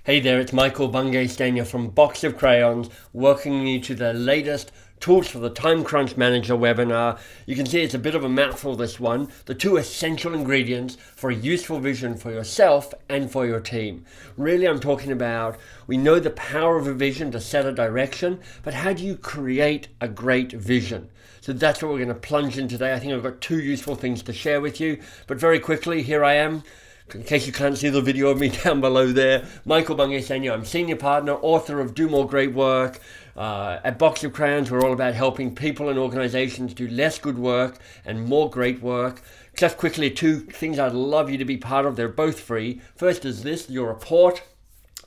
Hey there, it's Michael Bungay Stanier from Box of Crayons, welcoming you to the latest Tools for the Time Crunch Manager webinar. You can see it's a bit of a mouthful, this one. The 2 essential ingredients for a useful vision for yourself and for your team. Really, I'm talking about, we know the power of a vision to set a direction, but how do you create a great vision? So that's what we're going to plunge in today. I think I've got 2 useful things to share with you, but very quickly, here I am. In case you can't see the video of me down below there, Michael Bungay Stanier. I'm senior partner, author of Do More Great Work. At Box of Crayons, we're all about helping people and organizations do less good work and more great work. Just quickly, 2 things I'd love you to be part of. They're both free. First is this, your report.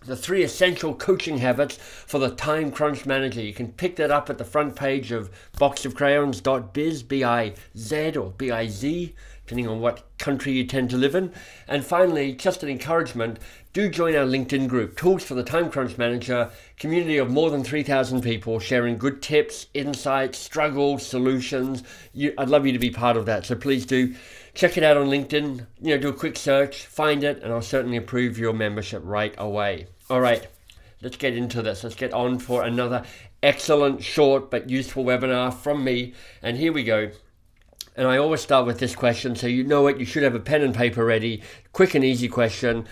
The 3 essential coaching habits for the time crunch manager. You can pick that up at the front page of boxofcrayons.biz, B-I-Z or B-I-Z, depending on what country you tend to live in. And finally, just an encouragement, do join our LinkedIn group, Tools for the Time Crunch Manager, community of more than 3,000 people sharing good tips, insights, struggles, solutions. I'd love you to be part of that, so please do. Check it out on LinkedIn, do a quick search, find it, and I'll certainly approve your membership right away. All right, let's get into this. Let's get on for another excellent, short, but useful webinar from me. And here we go. And I always start with this question, so you know it, you should have a pen and paper ready. Quick and easy question.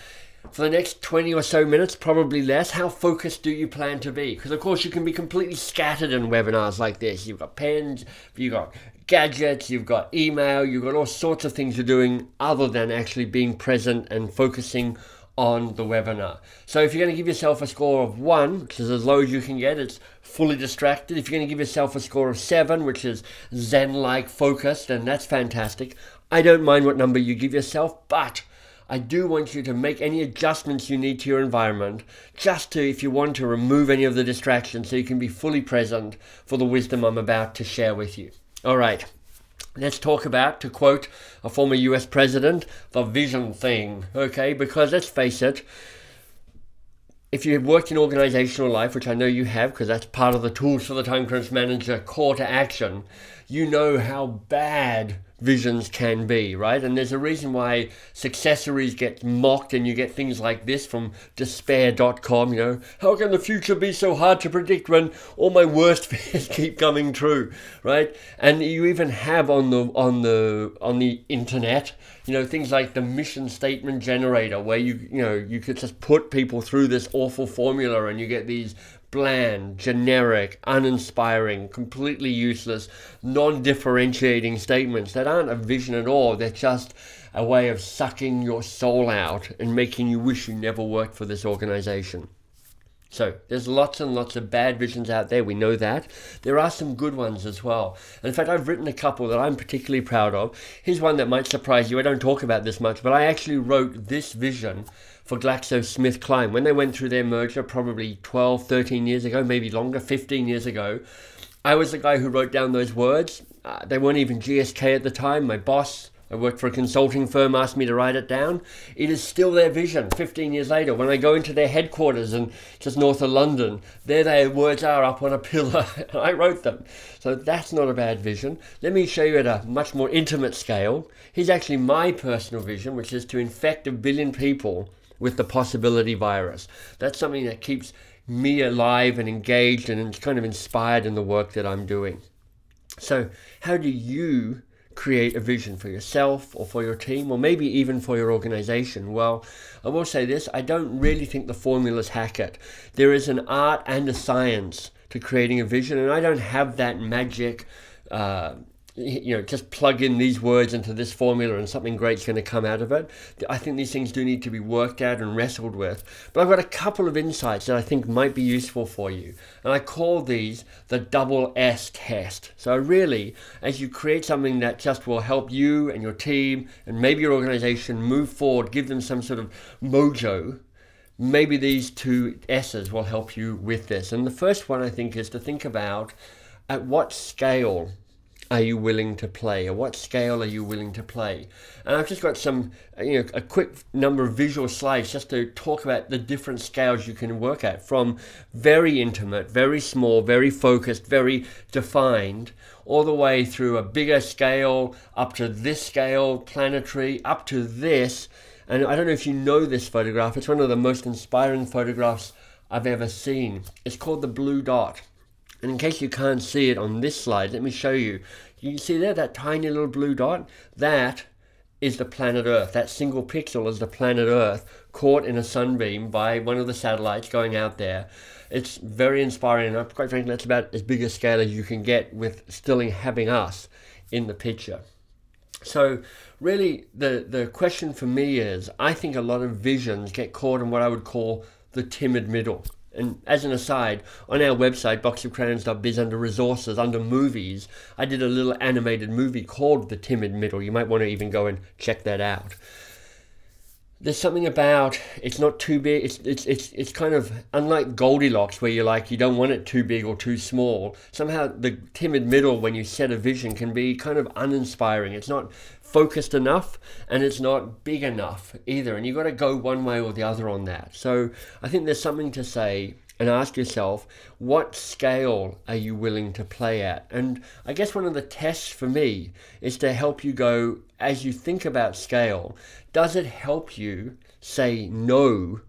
For the next 20 or so minutes, probably less, how focused do you plan to be? Because of course you can be completely scattered in webinars like this. You've got pens, you've got gadgets, you've got email, you've got all sorts of things you're doing other than actually being present and focusing on the webinar. So if you're going to give yourself a score of 1, which is as low as you can get, it's fully distracted. If you're going to give yourself a score of 7, which is Zen-like focused, then that's fantastic. I don't mind what number you give yourself, but I do want you to make any adjustments you need to your environment, just to, if you want to, remove any of the distractions so you can be fully present for the wisdom I'm about to share with you. All right. Let's talk about, to quote a former US president, the vision thing, okay? Because let's face it, if you've worked in organizational life, which I know you have, because that's part of the Tools for the Time Crunch Manager call to action, you know how bad visions can be, right? And there's a reason why successories get mocked and you get things like this from despair.com, how can the future be so hard to predict when all my worst fears keep coming true, right? And you even have on the internet, things like the mission statement generator where you could just put people through this awful formula and you get these bland, generic, uninspiring, completely useless, non-differentiating statements that aren't a vision at all. They're just a way of sucking your soul out and making you wish you never worked for this organization. So there's lots and lots of bad visions out there. We know that. There are some good ones as well. And in fact, I've written a couple that I'm particularly proud of. Here's one that might surprise you. I don't talk about this much, but I actually wrote this vision for GlaxoSmithKline. When they went through their merger probably 12, 13 years ago, maybe longer, 15 years ago, I was the guy who wrote down those words. They weren't even GSK at the time. My boss, I worked for a consulting firm, asked me to write it down. It is still their vision 15 years later. When I go into their headquarters in just north of London, there their words are up on a pillar. I wrote them. So that's not a bad vision. Let me show you at a much more intimate scale. Here's actually my personal vision, which is to infect 1 billion people with the possibility virus. That's something that keeps me alive and engaged and kind of inspired in the work that I'm doing. So how do you create a vision for yourself or for your team or maybe even for your organization? Well, I will say this, I don't really think the formulas hack it. There is an art and a science to creating a vision, and I don't have that magic just plug in these words into this formula and something great's going to come out of it. I think these things do need to be worked out and wrestled with. But I've got a couple of insights that I think might be useful for you. And I call these the double S test. So really, as you create something that just will help you and your team and maybe your organization move forward, give them some sort of mojo, maybe these 2 S's will help you with this. And the first one, I think, is to think about at what scale are you willing to play? Or what scale are you willing to play? And I've just got some, a quick number of visual slides just to talk about the different scales you can work at, from very intimate, very small, very focused, very defined, all the way through a bigger scale, up to this scale, planetary, up to this, And I don't know if you know this photograph. It's one of the most inspiring photographs I've ever seen. It's called the blue dot. And in case you can't see it on this slide, let me show you. You see there, that tiny little blue dot? That is the planet Earth. That single pixel is the planet Earth caught in a sunbeam by one of the satellites going out there. It's very inspiring, and quite frankly, that's about as big a scale as you can get with still having us in the picture. So really, the question for me is, I think a lot of visions get caught in what I would call the timid middle. And as an aside, on our website, boxofcrayons.biz, under resources, under movies, I did a little animated movie called The Timid Middle. You might want to even go and check that out. There's something about, it's not too big, it's kind of unlike Goldilocks, where you're like, you don't want it too big or too small. Somehow the timid middle, when you set a vision, can be kind of uninspiring. It's not focused enough, and it's not big enough either, and you've got to go one way or the other on that. So I think there's something to say and ask yourself, what scale are you willing to play at? And I guess one of the tests for me is to help you go, as you think about scale, does it help you say no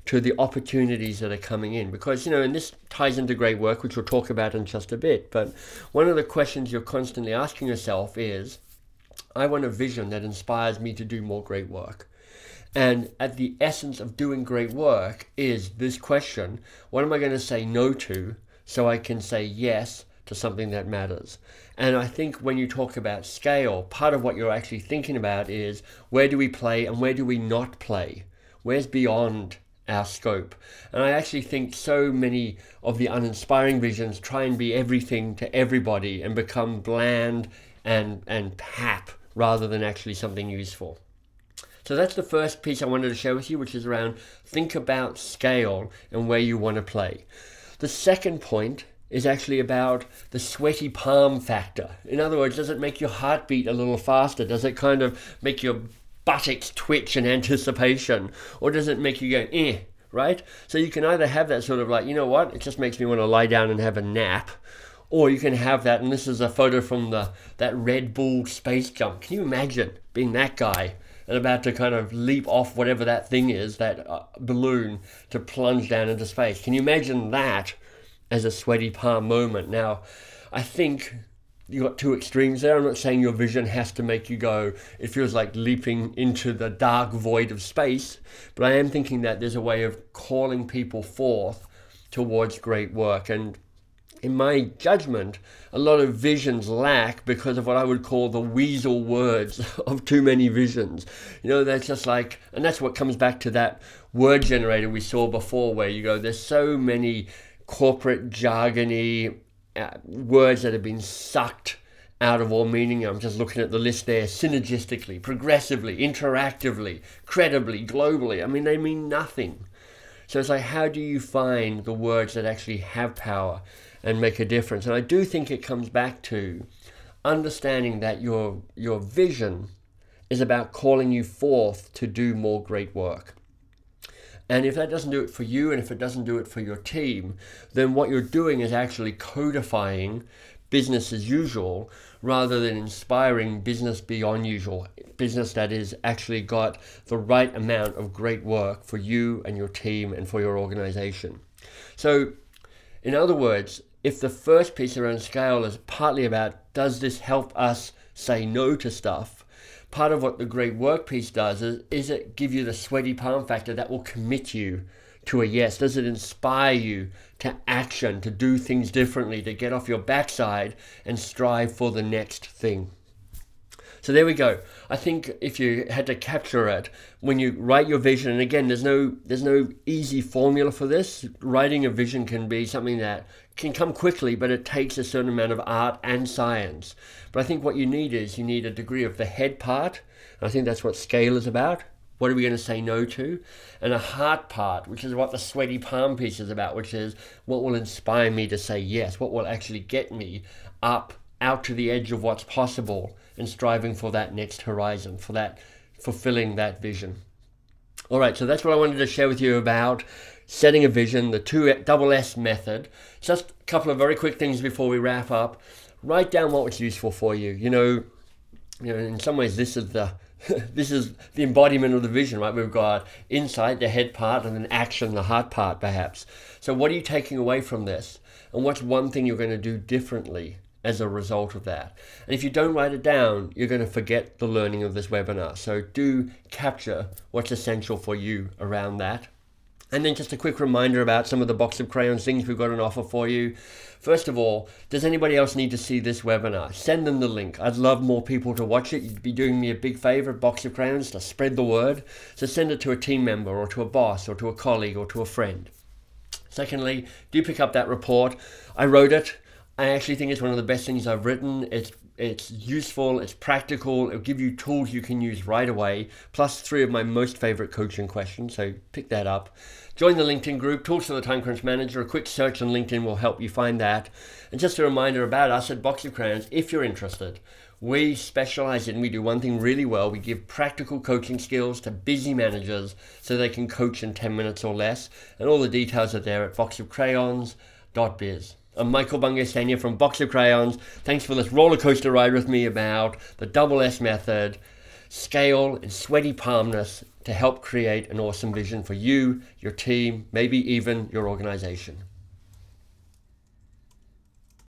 to the opportunities that are coming in? Because, you know, and this ties into great work, which we'll talk about in just a bit, but one of the questions you're constantly asking yourself is, I want a vision that inspires me to do more great work. And at the essence of doing great work is this question: what am I going to say no to so I can say yes to something that matters? And I think when you talk about scale, part of what you're actually thinking about is, where do we play and where do we not play? Where's beyond our scope? And I actually think so many of the uninspiring visions try and be everything to everybody and become bland and pap rather than actually something useful. So that's the first piece I wanted to share with you, which is around think about scale and where you want to play. The second point is actually about the sweaty palm factor. In other words, does it make your heart beat a little faster? Does it kind of make your buttocks twitch in anticipation? Or does it make you go, eh, right? So you can either have that sort of like, you know what, it just makes me want to lie down and have a nap. Or you can have that, and this is a photo from that Red Bull space jump. Can you imagine being that guy and about to kind of leap off whatever that thing is, that balloon, to plunge down into space? Can you imagine that as a sweaty palm moment? Now, I think you got two extremes there. I'm not saying your vision has to make you go, it feels like leaping into the dark void of space, but I am thinking that there's a way of calling people forth towards great work. And in my judgment, a lot of visions lack because of what I would call the weasel words of too many visions. You know, that's just like, and that's what comes back to that word generator we saw before, where you go, there's so many corporate jargony words that have been sucked out of all meaning. I'm just looking at the list there: synergistically, progressively, interactively, credibly, globally. I mean, they mean nothing. So it's like, how do you find the words that actually have power and make a difference? And I do think it comes back to understanding that your vision is about calling you forth to do more great work. And if that doesn't do it for you, and if it doesn't do it for your team, then what you're doing is actually codifying business as usual rather than inspiring business beyond usual, business that is actually got the right amount of great work for you and your team and for your organization. So in other words, if the first piece around scale is partly about, does this help us say no to stuff? Part of what the great work piece does is it give you the sweaty palm factor that will commit you to a yes. Does it inspire you to action, to do things differently, to get off your backside and strive for the next thing? So there we go. I think if you had to capture it, when you write your vision, and again, there's no easy formula for this. Writing a vision can be something that can come quickly, but it takes a certain amount of art and science. But I think what you need is, you need a degree of the head part. And I think that's what scale is about. What are we going to say no to? And a heart part, which is what the sweaty palm piece is about, which is what will inspire me to say yes, what will actually get me up, out to the edge of what's possible and striving for that next horizon, for that, fulfilling that vision. All right, so that's what I wanted to share with you about setting a vision, the 2SS method. Just a couple of very quick things before we wrap up. Write down what was useful for you. You know, in some ways, this is the This is the embodiment of the vision, right? We've got insight, the head part, and then action, the heart part, perhaps. So what are you taking away from this? And what's one thing you're going to do differently as a result of that? And if you don't write it down, you're going to forget the learning of this webinar. So do capture what's essential for you around that. And then just a quick reminder about some of the box of crayons things we've got on offer for you. First of all, does anybody else need to see this webinar? Send them the link. I'd love more people to watch it. You'd be doing me a big favor, Box of Crayons, to spread the word. So send it to a team member or to a boss or to a colleague or to a friend. Secondly, do pick up that report. I wrote it. I actually think it's one of the best things I've written. It's useful, it's practical, it'll give you tools you can use right away, plus 3 of my most favorite coaching questions, so pick that up. Join the LinkedIn group, Tools for the Time Crunch Manager. A quick search on LinkedIn will help you find that. And just a reminder about us at Box of Crayons, if you're interested, we specialize in, we do one thing really well, we give practical coaching skills to busy managers so they can coach in 10 minutes or less, and all the details are there at boxofcrayons.biz. I'm Michael Bungay Stanier from Box of Crayons. Thanks for this roller coaster ride with me about the double S method, scale and sweaty palmness to help create an awesome vision for you, your team, maybe even your organization.